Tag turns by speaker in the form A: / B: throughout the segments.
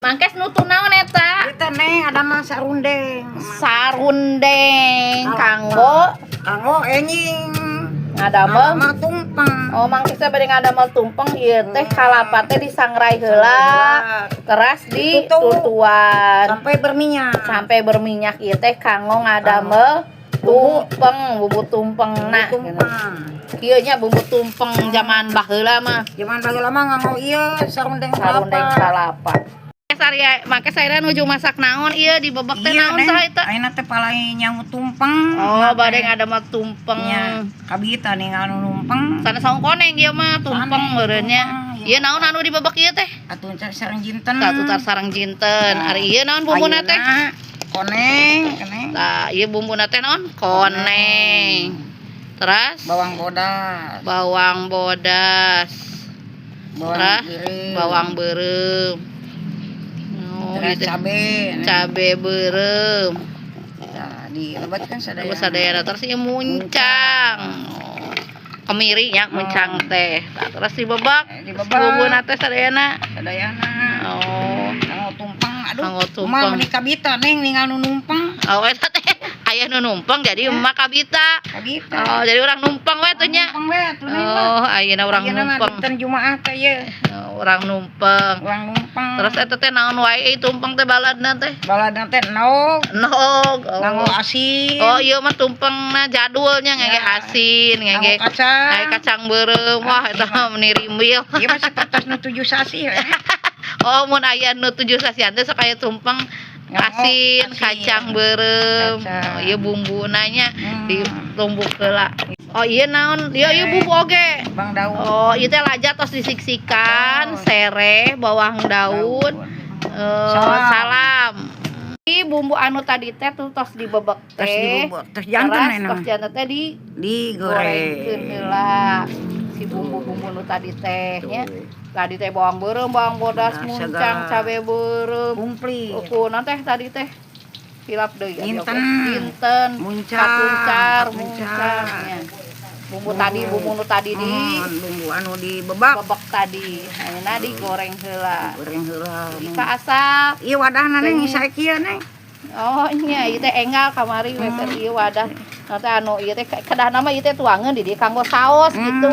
A: Mangkes nutu naon eta?
B: Eta neng ada mah sarundeng.
A: Sarundeng kanggo
B: Enjing
A: ngadamel.
B: mah tumpeng.
A: Oh, mangkes teh bade ngadamel tumpeng ieu teh kalapa teh disangrai heula, teras ditutuan sampai berminyak ieu teh kanggo ngadamel tumpeng, bumbu tumpengna. Kieu nya bumbu tumpeng zaman baheula mah.
B: Zaman baheula mah nganggo ieu sarundeng
A: kalapa. Make saya nuju masak naon ieu dibebek teh naon saha eta?
B: Ayeuna teh palai nyangu tumpeng.
A: Oh, bade ngadamel tumpeng.
B: Nya, kabita nih anu numpeng.
A: Sana saung koneng ieu mah tumpeng meureun nya. Ieu naon anu dibebek ieu teh?
B: Atuh sareng jinten.
A: Satutar sareng jinten. Ari ieu naon bumbuna teh?
B: Koneng.
A: Tah, ieu bumbuna teh naon? Koneng. Terus
B: Bawang bodas.
A: Terus bawang beureum.
B: Terus
A: cabe beureum.
B: Nah, dilebatkan
A: sadayana terus ieu muncang. Kemiri nya muncang teh. Terus dibebek. Bumbuna teh sadayana. Oh,
B: nganggo tumpeng.
A: Nganggo tumpeng.
B: Mah meuli kabita neng ninggal nu numpeng.
A: Oh, eta teh aya nu numpeng jadi emak kabita. Oh, jadi urang numpeng we teh nya. Oh, ayeuna urang numpeng.
B: Dinten Jumaah teh ieu.
A: Urang numpeng. Terus eta teh naon wae tumpeng teh baladna teh?
B: Baladna teh nog.
A: Nganggo
B: asin.
A: Oh, ieu mah tumpengna jadulnya ngenge asin, ngenge kacang beureum. Wah, eta mah meuni rimbil.
B: Ieu mah sapertos nu 7 sasi we.
A: Oh, mun aya nu 7 sasian teh sok aya tumpeng asin, kacang beureum. Oh, ieu bumbuna nya ditumbuk heula. Oh, ieu naon? Ieu bumbu oge.
B: Bang daun.
A: Oh, ieu teh lajat tos disiksikan, sereh, bawang daun, salam. Ini bumbu anu tadi teh tuh tos dibebek teh.
B: Tos janten
A: tos janten teh digorengkeun heula. Si bumbu-bumbu nu tadi teh nya. Tadi teh bawang beureum, bawang bodas, muncang, cabe beureum,
B: kumplit.
A: Ukuran teh tadi teh hilap deui
B: jinten,
A: muncang nya. Bumbu nu tadi di
B: bumbu anu dibebek
A: tadi. Ayeuna digoreng heula. Ka asap.
B: Ieu wadahna neng sae kieu neng.
A: Oh, nya ieu teh enggal kamari we keur ieu wadah. Teh anu ieu teh kedahna mah ieu teh tuangeun di dieu kanggo saos gitu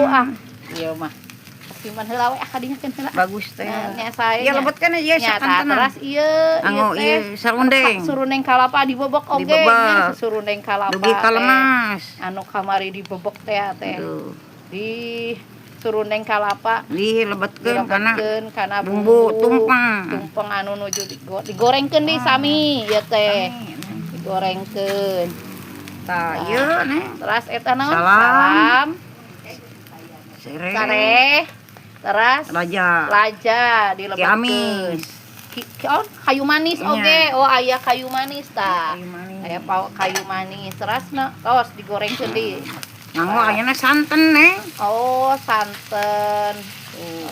A: Ieu mah simpan heula we kadinyakeun heula.
B: Bagus teh.
A: Nya sae.
B: Ieu lebetkeun ieu sakantenan.
A: Terus ieu
B: sarundeng.
A: Surundeng kalapa dibebek oge nya surundeng kalapa.
B: Dugi kalemas.
A: Anu kamari dibebek teh Di surundeng kalapa
B: dilebetkeun
A: kana
B: bumbu tumpeng
A: anu nuju digorengkeun di sami ieu teh. Digorengkeun.
B: Tah ieu neng.
A: Terus eta naon? Salam. Sareh. Terus laja dilebetkeun. Kayu manis oge. Oh, aya kayu manis tah. Aya kayu manis. Terus tos digorengkeun di.
B: Nganggo ayeuna santen neng.
A: Oh, santen.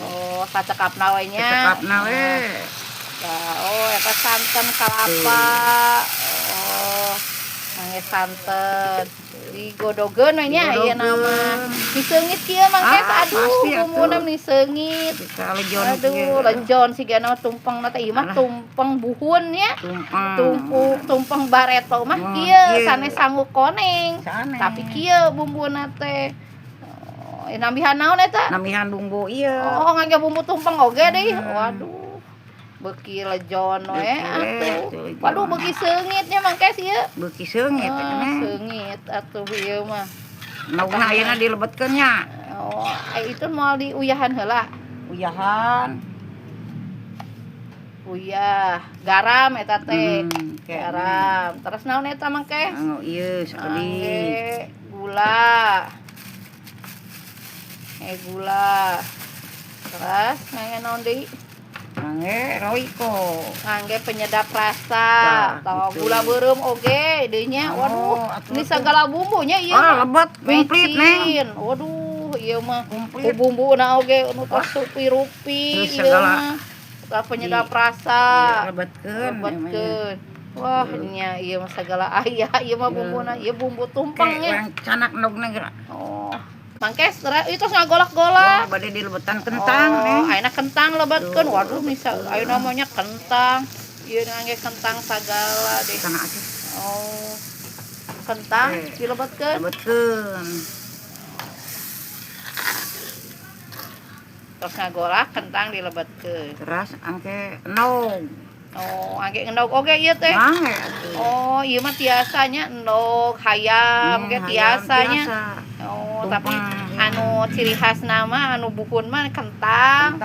A: Oh, kacekapna we nya. Oh, eta santen kalapa. Oh, mangge santen. Digodogeun we nya ayeuna mah. Diseungit kieu mangke aduh bumbuna diseungit. Aduh, lejon sigana tumpengna teh ieu mah tumpeng buhun nya. Tumpeng bareto mah kieu sanes sangu koneng. Tapi kieu bumbuna teh. Nambihan naon eta?
B: Nambihan bumbu ieu.
A: Oh, ngangge bumbu tumpeng oge deui. Waduh. Beuki lejon we atuh. Waduh, beuki seungitnya mangke ieu.
B: Beuki seungit
A: seungit atuh ieu mah.
B: Naungna ayeuna dilebetkeun nya.
A: Oh, itu moal diuyahan heula. Uyah, garam eta teh. Garam. Terus naon eta mangke?
B: Anu ieu sakali.
A: Gula. Terus ngangge naon deui?
B: Ngangge roiko.
A: Ngangge penyedap rasa. Tah gula beureum oge deui nya. Waduh, ini segala bumbunya ieu.
B: Lebet komplit neng.
A: Waduh, ieu mah bumbuna oge anu tos rupi-rupi ieu mah. Tah penyedap rasa. Lebetkeun. Wah, nya ieu mah segala aya ieu mah bumbuna. Ieu bumbu tumpeng nya.
B: Canak nogna geura.
A: Oh. Mangke itu ngagolak-golak.
B: Bade dilebetan kentang
A: Ayeuna kentang lebetkeun. Waduh misal ayeuna namanya kentang. Ieu ngangge kentang sagala deh.
B: Kana atuh.
A: Oh. Kentang dilebetkeun.
B: Lebetkeun.
A: Terus ngagolak kentang dilebetkeun.
B: Terus angke endog.
A: Oh, angge endog oge ieu teh.
B: Mangge atuh.
A: Oh, ieu mah tiasanya endog, hayam ge tiasanya. Oh, tapi anu ciri khas nama anu buhun mah kentang.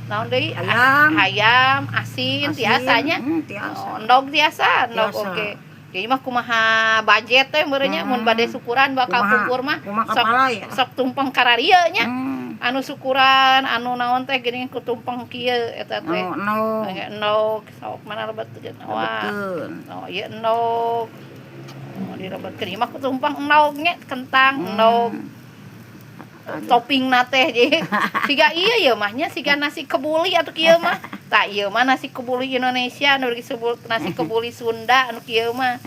A: Naon deui? Hayam, asin tiasanya.
B: Tiasa.
A: Endog tiasa, endog oge. Jadi mah kumaha budget teh meureun nya mun bade syukuran bakal kumpul mah sok tumpeng kararieu nya. Anu syukuran anu naon teh geuning ku tumpeng kieu eta teh. Endog sok mana lebetkeun. Wah. Oh, ieu endog. Oh, direbetkeun ieu mah ku tumpeng endog nya kentang endog. Topping teh jadi siga ieu ya mahnya siga nasi kebuli atuh kieu mah. Tah ieu mah nasi kebuli Indonesia anu disebut nasi kebuli Sunda anu kieu mah.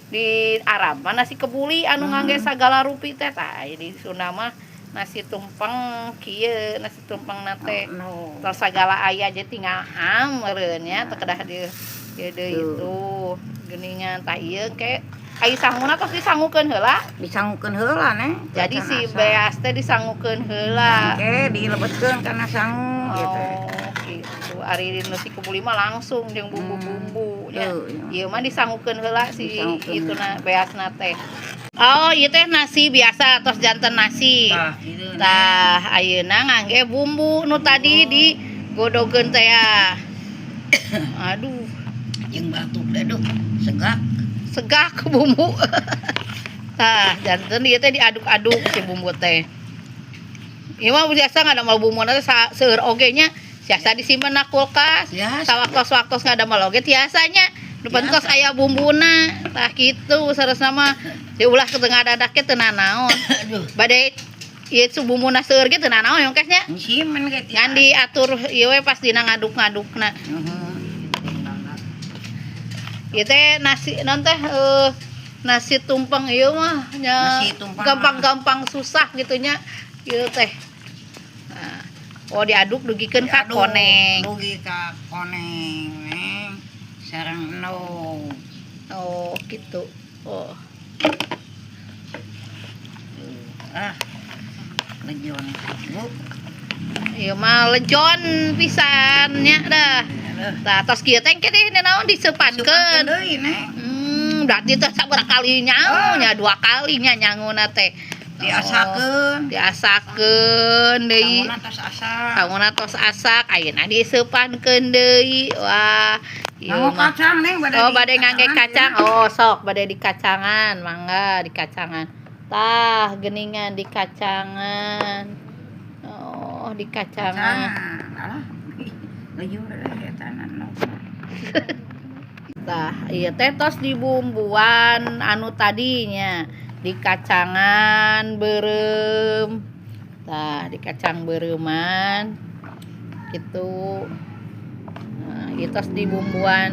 A: Di Arab mah nasi kebuli anu ngangge sagala rupi teh tah di Sunda mah nasi tumpeng kieu nasi tumpeng teh. Terus sagala aya jadi tinggal meureun nya teu kedah di deui itu geuningan tah ieu ke ai sanguna tos disangukeun heula.
B: Disangukeun heula neh.
A: Jadi si beas teh disangukeun heula.
B: Oke, dilebetkeun kana sangu gitu.
A: Gitu. Ari nasi kebuli mah langsung jeung bumbu-bumbu nya. Ieu mah disangukeun heula si ituna beasna teh. Oh, ieu teh nasi biasa tos janten nasi. Tah ayeuna ngangge bumbu nu tadi digodogeun teh ya. Aduh,
B: Jeung batuk deh duh, segak
A: bumbu. Tah, janten ieu teh diaduk-aduk si bumbu teh. Ieu mah biasa ngadamel bumbuna teh seueur oge nya, biasa disimpen na kulkas. Sawaktos-waktos ngadamel oge tiasanya. Nu pentos aya bumbuna. Tah kitu saresna mah diulah ke tengah dadak ge teu nanaon. Bade ieu bumbuna seueur ge teu nanaon yongkesnya.
B: Simen ge
A: Ngan diatur ieu we pas dina ngaduk-ngadukna. Ieu teh nasi naon teh nasi tumpeng ieu mah nya gampang-gampang susah gitu nya ieu teh. Nah, oh diaduk dugikeun ka koneng.
B: Dugi ka koneng sareng endog.
A: Oh, gitu. Oh.
B: Lejon.
A: Ieu mah lejon pisannya dah. Tah tos kieu teh ke naon diseupankeun. Berarti teh sabaraha kali nyangu nya 2 kali nya nyanguna teh. Diasakeun deui. Sanguna tos asak, ayeuna diseupankeun deui. Wah, ieu mah
B: kacang nih
A: bade ngangge kacang. Oh, sok bade dikacangan, mangga dikacangan. Tah geuningan dikacangan. Oh, dikacangan. Tah, ieu teh tos dibumbuan anu tadinya dikacangan beureum. Tah, dikacang beureuman gitu. Nah, ieu tos dibumbuan.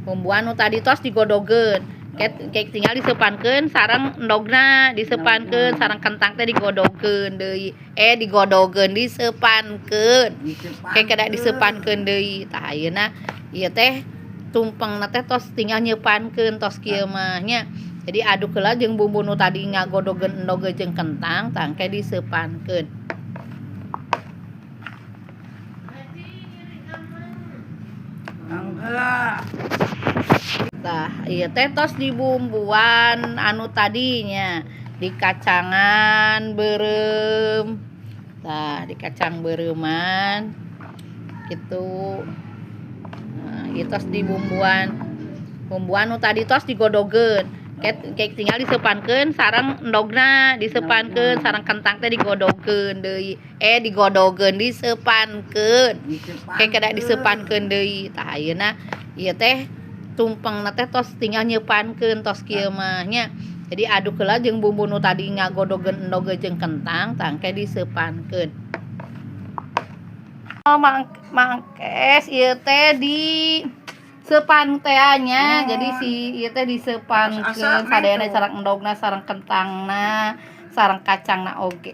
A: Bumbuan nu tadi tos digodogeun. Kayak tinggal diseupankeun sareng endogna, diseupankeun sareng kentang teh digodogeun deui. Digodogeun diseupankeun. Kayak kada diseupankeun deui. Tah ayeuna ieu teh tumpengna teh tos tinggal nyeupankeun tos kieu mah nya. Jadi aduk heula jeung bumbu nu tadi ngagodogeun endog jeung kentang tangke diseupankeun. Tah, ieu teh tos dibumbuan anu tadinya dikacangan beureum. Tah, dikacang beureuman gitu. Nah, ieu tos dibumbuan. Bumbuan nu tadi tos digodogeun. Kayak tinggal diseupankeun sareng endogna, diseupankeun sareng kentang teh digodogeun deui. Digodogeun diseupankeun. Kayak kada diseupankeun deui. Tah ayeuna ieu teh tumpengna teh tos tinggal nyeupankeun tos kieu mah nya. Jadi aduk heula jeung bumbu nu tadi ngagodogeun endog jeung kentang tangke diseupankeun. Oh, mangkes ieu teh di seupan teh nya. Jadi si ieu teh diseupankeun sadayana sareng endogna sareng kentangna. sareng kacang na oge.